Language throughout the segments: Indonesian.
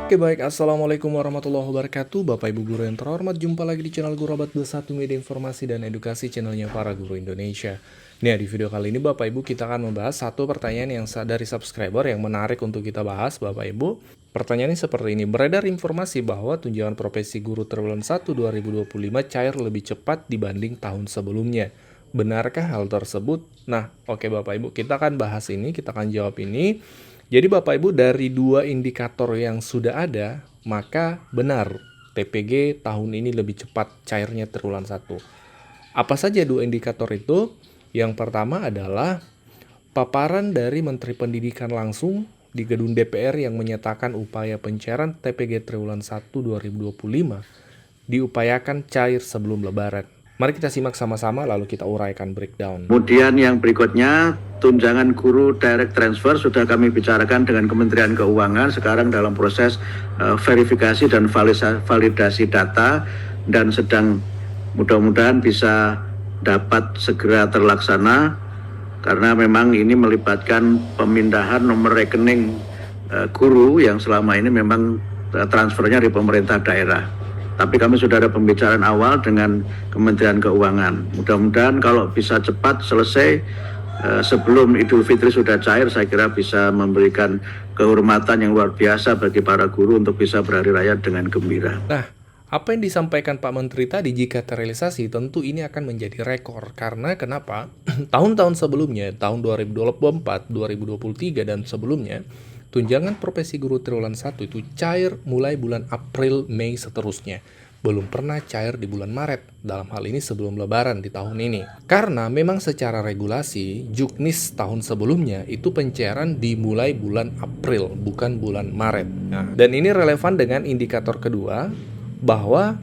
Oke baik, Assalamualaikum warahmatullahi wabarakatuh. Bapak Ibu Guru yang terhormat, jumpa lagi di channel Guru Abad 21 Media Informasi dan Edukasi, channelnya para guru Indonesia. Nah, di video kali ini Bapak Ibu kita akan membahas satu pertanyaan yang dari subscriber yang menarik untuk kita bahas Bapak Ibu. Pertanyaannya seperti ini, beredar informasi bahwa tunjangan profesi guru triwulan 1 2025 cair lebih cepat dibanding tahun sebelumnya. Benarkah hal tersebut? Nah, oke Bapak Ibu, kita akan bahas ini, kita akan jawab ini. Jadi Bapak Ibu, dari dua indikator yang sudah ada, maka benar TPG tahun ini lebih cepat cairnya triwulan 1. Apa saja dua indikator itu? Yang pertama adalah paparan dari Menteri Pendidikan langsung di gedung DPR yang menyatakan upaya pencairan TPG triwulan 1 2025 diupayakan cair sebelum Lebaran. Mari kita simak sama-sama lalu kita uraikan breakdown. Kemudian yang berikutnya, tunjangan guru direct transfer sudah kami bicarakan dengan Kementerian Keuangan, sekarang dalam proses verifikasi dan validasi data dan sedang mudah-mudahan bisa dapat segera terlaksana karena memang ini melibatkan pemindahan nomor rekening guru yang selama ini memang transfernya dari pemerintah daerah. Tapi kami sudah ada pembicaraan awal dengan Kementerian Keuangan. Mudah-mudahan kalau bisa cepat selesai sebelum Idul Fitri sudah cair, saya kira bisa memberikan kehormatan yang luar biasa bagi para guru untuk bisa berhari raya dengan gembira. Nah, apa yang disampaikan Pak Menteri tadi jika terrealisasi tentu ini akan menjadi rekor. Karena kenapa? Tahun-tahun sebelumnya, tahun 2024, 2023, dan sebelumnya, tunjangan profesi guru triwulan 1 itu cair mulai bulan April, Mei seterusnya. Belum pernah cair di bulan Maret, dalam hal ini sebelum Lebaran di tahun ini. Karena memang secara regulasi, Juknis tahun sebelumnya itu pencairan dimulai bulan April, bukan bulan Maret. Nah, dan ini relevan dengan indikator kedua, bahwa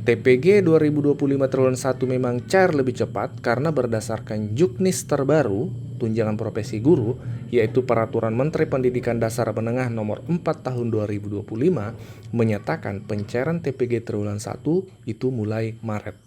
TPG 2025 triwulan 1 memang cair lebih cepat karena berdasarkan Juknis terbaru, tunjangan profesi guru, yaitu Peraturan Menteri Pendidikan Dasar Menengah Nomor 4 Tahun 2025, menyatakan pencairan TPG triwulan 1 itu mulai Maret.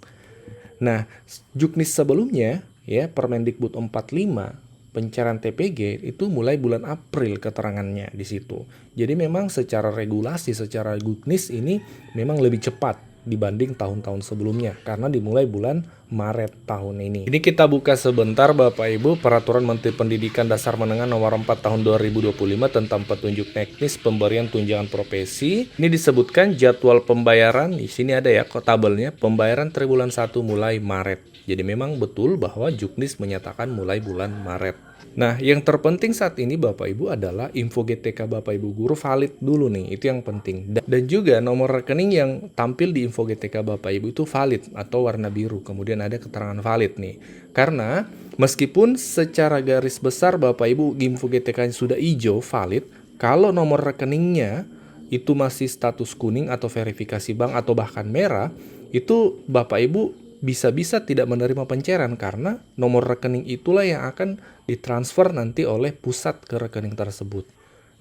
Nah, Juknis sebelumnya, ya Permendikbud 45, pencairan TPG itu mulai bulan April keterangannya di situ. Jadi memang secara regulasi, secara Juknis ini memang lebih cepat dibanding tahun-tahun sebelumnya karena dimulai bulan Maret tahun ini. Ini kita buka sebentar Bapak Ibu Peraturan Menteri Pendidikan Dasar Menengah Nomor 4 Tahun 2025 tentang petunjuk teknis pemberian tunjangan profesi. Ini disebutkan jadwal pembayaran, di sini ada ya tabelnya, pembayaran triwulan 1 mulai Maret. Jadi memang betul bahwa Juknis menyatakan mulai bulan Maret. Nah, yang terpenting saat ini Bapak Ibu adalah info GTK Bapak Ibu guru valid dulu nih, itu yang penting. Dan juga nomor rekening yang tampil di info GTK Bapak Ibu itu valid atau warna biru, kemudian ada keterangan valid nih. Karena meskipun secara garis besar Bapak Ibu info GTK sudah hijau valid, kalau nomor rekeningnya itu masih status kuning atau verifikasi bank atau bahkan merah, itu Bapak Ibu bisa-bisa tidak menerima pencairan karena nomor rekening itulah yang akan ditransfer nanti oleh pusat ke rekening tersebut.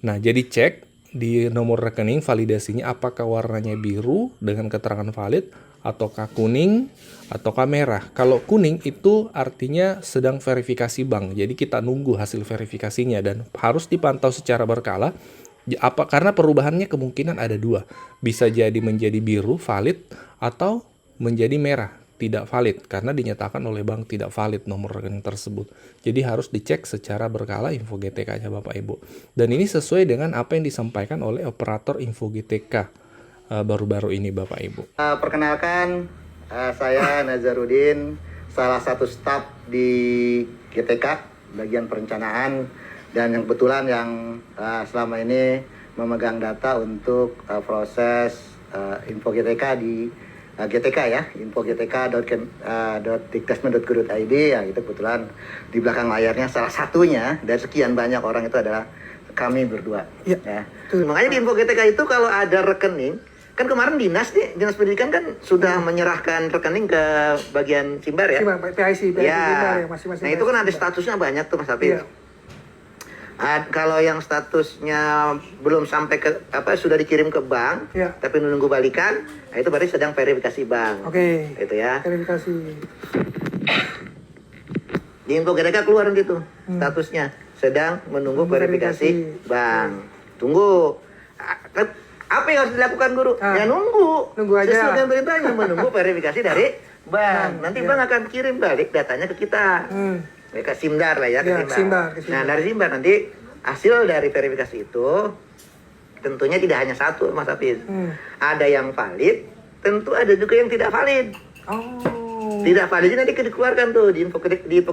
Nah, jadi cek di nomor rekening validasinya apakah warnanya biru dengan keterangan valid ataukah kuning ataukah merah. Kalau kuning itu artinya sedang verifikasi bank. Jadi kita nunggu hasil verifikasinya dan harus dipantau secara berkala. Karena perubahannya kemungkinan ada dua. Bisa jadi menjadi biru valid atau menjadi merah tidak valid karena dinyatakan oleh bank tidak valid nomor rekening tersebut. Jadi harus dicek secara berkala info GTK-nya Bapak Ibu. Dan ini sesuai dengan apa yang disampaikan oleh operator info GTK baru-baru ini Bapak Ibu. Perkenalkan, saya Nazarudin, salah satu staf di GTK bagian perencanaan dan yang kebetulan yang selama ini memegang data untuk proses info GTK di GTK ya, info.gtk.dikdasmen.go.id ya, itu kebetulan di belakang layarnya salah satunya dari sekian banyak orang itu adalah kami berdua. Ya. Makanya di info GTK itu kalau ada rekening, kan kemarin dinas pendidikan kan sudah menyerahkan rekening ke bagian Simbar ya. PIC ya. Masing-masing. Nah itu kan ada statusnya banyak tuh Mas Hafid. Ya. Kalau yang statusnya belum sampai ke sudah dikirim ke bank, ya, tapi menunggu balikan, nah itu berarti sedang verifikasi bank. Oke. Itu ya. Verifikasi. Di info GTK keluar gitu statusnya sedang menunggu verifikasi bank. Tunggu. Apa yang harus dilakukan guru? Ya nunggu. Nunggu aja. Sesuai dengan perintahnya, menunggu verifikasi dari bank. Nanti ya. bank akan kirim balik datanya ke kita. Ke Simdar lah ya, ke Ya, Simdar. ke Simdar. Nah, dari Simdar nanti hasil dari verifikasi itu tentunya tidak hanya satu, Mas Hafiz. Ada yang valid, tentu ada juga yang tidak valid. Oh. Tidak validnya nanti dikeluarkan tuh di info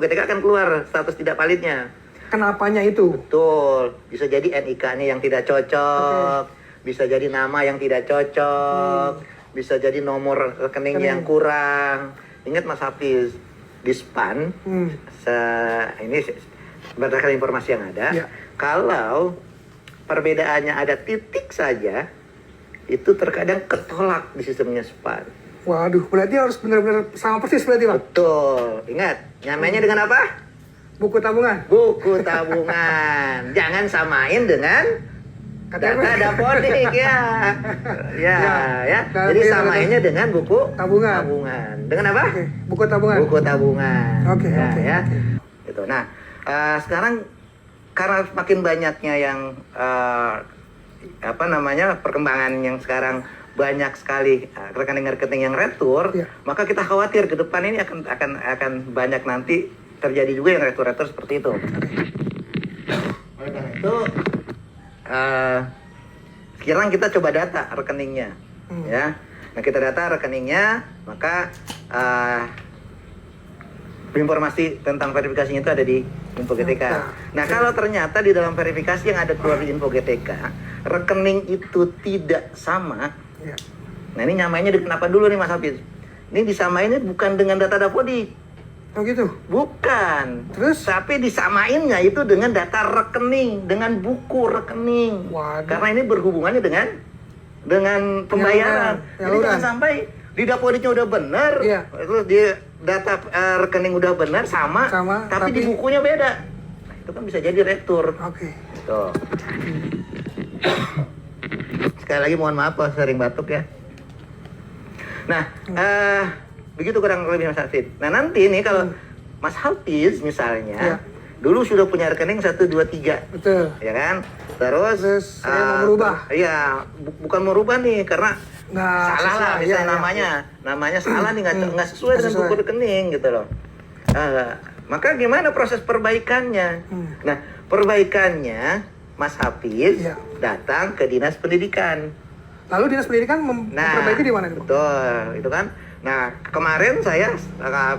GTK akan keluar status tidak validnya. Kenapanya itu? Betul, bisa jadi NIK-nya yang tidak cocok, bisa jadi nama yang tidak cocok, bisa jadi nomor rekening yang kurang. Ingat Mas Hafiz, di SPAN, ini berdasarkan informasi yang ada, kalau perbedaannya ada titik saja, itu terkadang ketolak di sistemnya SPAN. Waduh, berarti harus benar-benar sama persis berarti, Bang? Betul, ingat, nyamainya dengan apa? Buku tabungan. Buku tabungan. Jangan samain dengan data dapodik ya. Ya. Jadi samainnya dengan buku tabungan. Dengan apa? Oke. Buku tabungan. Buku tabungan. Oke. Gitu. Nah, sekarang karena makin banyaknya yang perkembangan yang sekarang banyak sekali rekening-rekening yang retur, maka kita khawatir ke depan ini akan banyak nanti terjadi juga yang retur-retur seperti itu. Oleh karena itu, sekarang kita coba data rekeningnya, ya. Nah, kita data rekeningnya, maka informasi tentang verifikasinya itu ada di info GTK. Nah, kalau ternyata di dalam verifikasi yang ada keluar di info GTK, rekening itu tidak sama. Nah, ini nyamainnya kenapa dulu nih Mas Hafiz? Ini disamainnya bukan dengan data dapodik. Oh gitu? Bukan. Terus? Tapi disamainnya itu dengan data rekening, dengan buku rekening. Waduh. Karena ini berhubungannya dengan pembayaran. Jadi jangan sampai di dapodiknya udah benar, terus di data rekening udah benar sama, tapi di bukunya beda. Nah, itu kan bisa jadi retur. Oke. Tuh. Sekali lagi mohon maaf kalau sering batuk ya. Nah, begitu kurang lebih Mas Hafiz. Nah, nanti nih kalau Mas Hafiz misalnya dulu sudah punya rekening 1, 2, 3. Betul. Ya kan? Terus saya mau merubah. Iya, bukan merubah nih karena salah lah misalnya namanya salah nih nggak sesuai dengan buku rekening gitu loh. Maka gimana proses perbaikannya? Nah, perbaikannya Mas Hafiz datang ke Dinas Pendidikan. Lalu Dinas Pendidikan memperbaiki di mana? Betul, itu kan. Nah, kemarin saya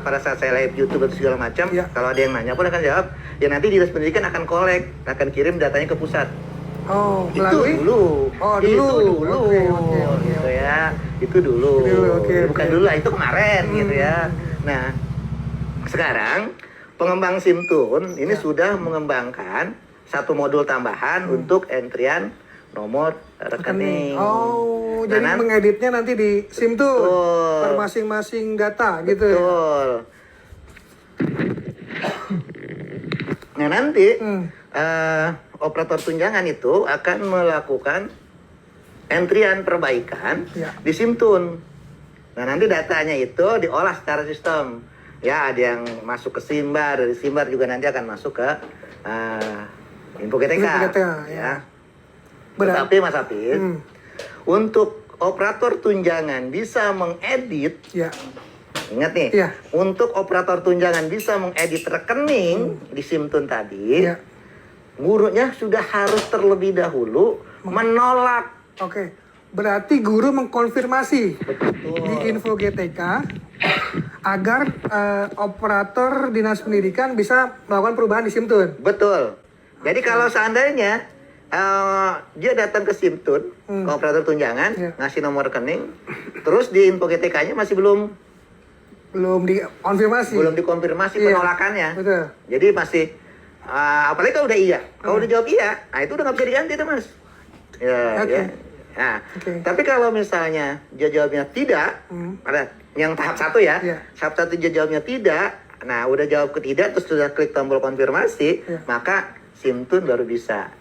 pada saat saya live YouTube atau segala macam, kalau ada yang nanya pun akan jawab, ya nanti Dinas Pendidikan akan akan kirim datanya ke pusat. Oh, melalui? Itu dulu. Itu dulu. Gitu ya. Itu dulu. Bukan dulu, itu kemarin gitu ya. Nah, sekarang pengembang Simtun ini sudah mengembangkan satu modul tambahan untuk entrian nomor rekening. Oh, jadi mengeditnya nanti di Simtun per masing-masing data gitu. Betul. Nah, nanti operator tunjangan itu akan melakukan entrian perbaikan di Simtun. Nah, nanti datanya itu diolah secara sistem. Ya, ada yang masuk ke Simbar, dari Simbar juga nanti akan masuk ke info GTK. Ya. Tetapi Mas Hafiz, untuk operator tunjangan bisa mengedit, ingat nih, untuk operator tunjangan bisa mengedit rekening di Simtun tadi, gurunya sudah harus terlebih dahulu menolak. Oke, berarti guru mengkonfirmasi di info GTK agar operator Dinas Pendidikan bisa melakukan perubahan di Simtun. Betul. Jadi kalau seandainya dia datang ke Simtun, ke operator tunjangan, ngasih nomor rekening, terus di info GTK-nya masih belum dikonfirmasi. Belum dikonfirmasi penolakannya. Betul. Jadi masih apalagi kalau udah iya. Kalau udah jawab iya, nah itu udah nggak bisa diganti tuh, Mas. Ya. Nah, tapi kalau misalnya dia jawabnya tidak, ada yang tahap 1 ya. Tahap 1 dia jawabnya tidak. Nah, udah jawab ke tidak terus sudah klik tombol konfirmasi, maka Simtun baru bisa